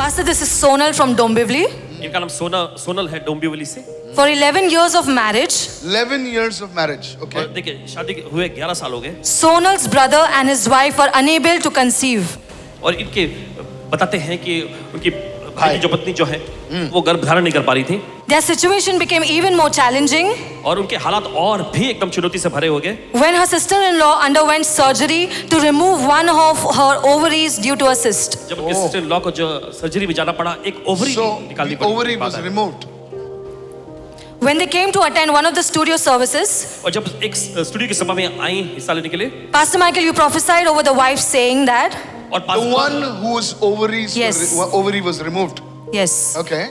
Pastor, this is Sonal from Dombivli. इनका नाम सोनल है डोंबिवली से। For 11 years of marriage, 11 years of marriage. और Okay. देखिए शादी हुए 11 साल हो गए Sonal's brother and his wife were unable to conceive. और इनके बताते हैं कि उनकी भाई की जो पत्नी जो है वो गर्भ धारण नहीं कर पा रही थी Their situation became even more challenging और उनके हालात और भी एकदम चुनौती से भरे हो गए when her sister-in-law underwent surgery to remove one of her ovaries due to a cyst. जब उनके सिस्टर इन लॉ को जो सर्जरी में जाना पड़ा एक ओवरी So निकालनी the पड़ी ovary was removed. When they came to attend one of the studio services, और जब एक स्टूडियो की सभा में आई हिस्सा लेने के लिए Pastor Michael, you prophesied over the wife saying that, और The one whose ovaries Yes. ovary was removed. yes, Okay.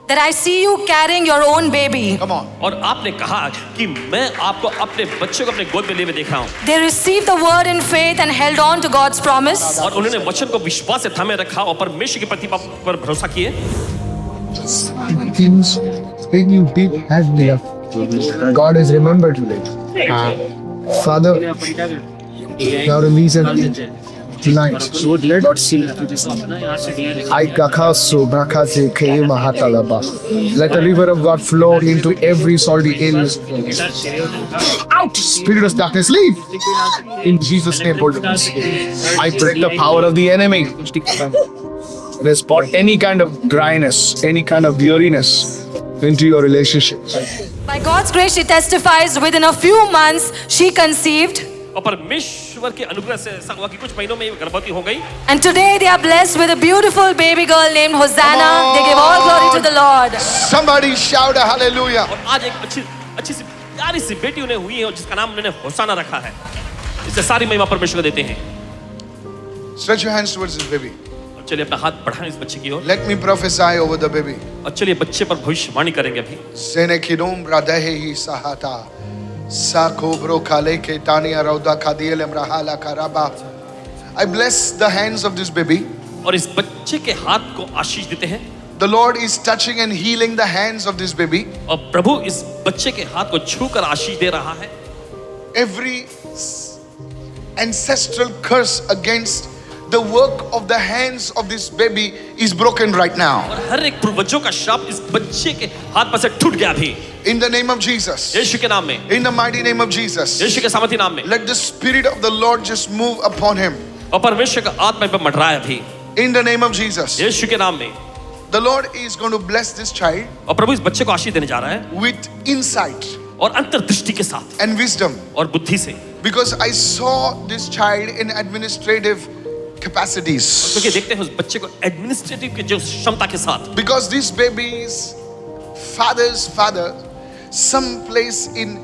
that I see you carrying your own baby. Come on. और आपने कहा कि मैं आपको अपने बच्चे को अपने गोद में लिए हुए देखा हूँ They received the word in faith and held on to God's promise. और उन्होंने वचन को विश्वास से थामे रखा और परमेश्वर की प्रतिभा पर भरोसा किए things when you did have there, God has remembered you. Father, now release it tonight. Lord, see. I kakaso brakaze keye mahatalaba. Let the river of God flow into every salty area. Out, spirit of darkness, leave. In Jesus' name, Lord. I break the power of the enemy. Respond any kind of dryness, any kind of weariness into your relationship. By God's grace, she testifies within a few months she conceived. और परमेश्वर के अनुग्रह से ऐसा हुआ कि कुछ महीनों में गर्भवती हो गई And today they are blessed with a beautiful baby girl named Hosanna. They give all glory to the Lord. Somebody shout a hallelujah. और आज एक अच्छी सी प्यारी सी बेटी उन्हें हुई है और जिसका नाम उन्होंने होसाना रखा है इससे सारी महिमा परमेश्वर को देते हैं Stretch your hands towards this baby. और चलिए अपना हाथ बढ़ाएं इस बच्चे की ओर Let me prophesy over the baby. और चलिए बच्चे पर भविष्यवाणी करेंगे अभी Senekidum bradahehi sahata. Sako bro kale ke tania rauda kadiel emrahala karaba. I bless the hands of this baby. और इस बच्चे के हाथ को आशीष देते हैं The Lord is touching and healing the hands of this baby. और प्रभु इस बच्चे के हाथ को छूकर आशीष दे रहा है Every ancestral curse against the work of the hands of this baby is broken right now. और हर एक पूर्वजों का शाप इस बच्चे के हाथ पर से टूट गया अभी In the name of Jesus. यीशु के नाम में In the mighty name of Jesus. यीशु के सामर्थी नाम में Let the Spirit of the Lord just move upon him. और परमेश्वर का आत्मा पर मंडराए अभी In the name of Jesus. यीशु के नाम में The Lord is going to bless this child और प्रभु इस बच्चे को आशीष देने जा रहा है with insight और अंतर्दृष्टि के साथ and wisdom. और बुद्धि से Because I saw this child in administrative capacities. क्योंकि देखते हैं उस बच्चे को एडमिनिस्ट्रेटिव के जो क्षमता के साथ Because this baby's father's father someplace in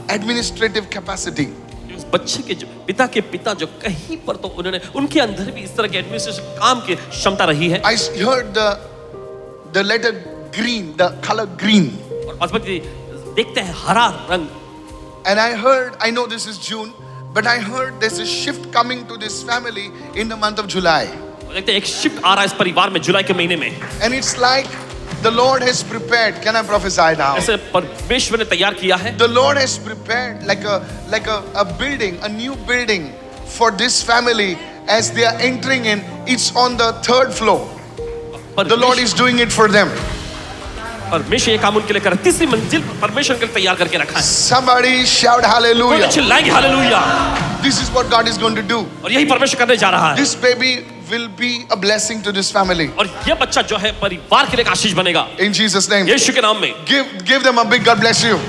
administrative capacity. उस बच्चे के जो पिता जो कहीं पर तो उन्होंने उनके अंदर भी इस तरह के एडमिनिस्ट्रेशन काम की क्षमता रही है I heard the letter green, the color green. और पशुपति देखते हैं हरा रंग And I know this is June, but I heard there's a shift coming to this family in the month of July. और देखते हैं एक शिफ्ट आ रहा है इस परिवार में जुलाई के महीने में And it's like the Lord has prepared. Can I prophesy now? ऐसे परमेश्वर ने तैयार किया है The Lord has prepared like a building, a new building for this family as they are entering in. It's on the 3rd floor. The Lord is doing it for them. परमेश्वर ये काम उनके लिए कर तीसरी मंजिल परमेश्वर के लिए तैयार करके रखा है Somebody shout hallelujah. चिल्लाएंगे hallelujah This is what God is going to do. और यही परमेश्वर करने जा रहा है This baby will be a blessing to this family. और ये बच्चा जो है परिवार के लिए एक आशीष बनेगा In Jesus' name. यीशु के नाम में Give them a big God bless you.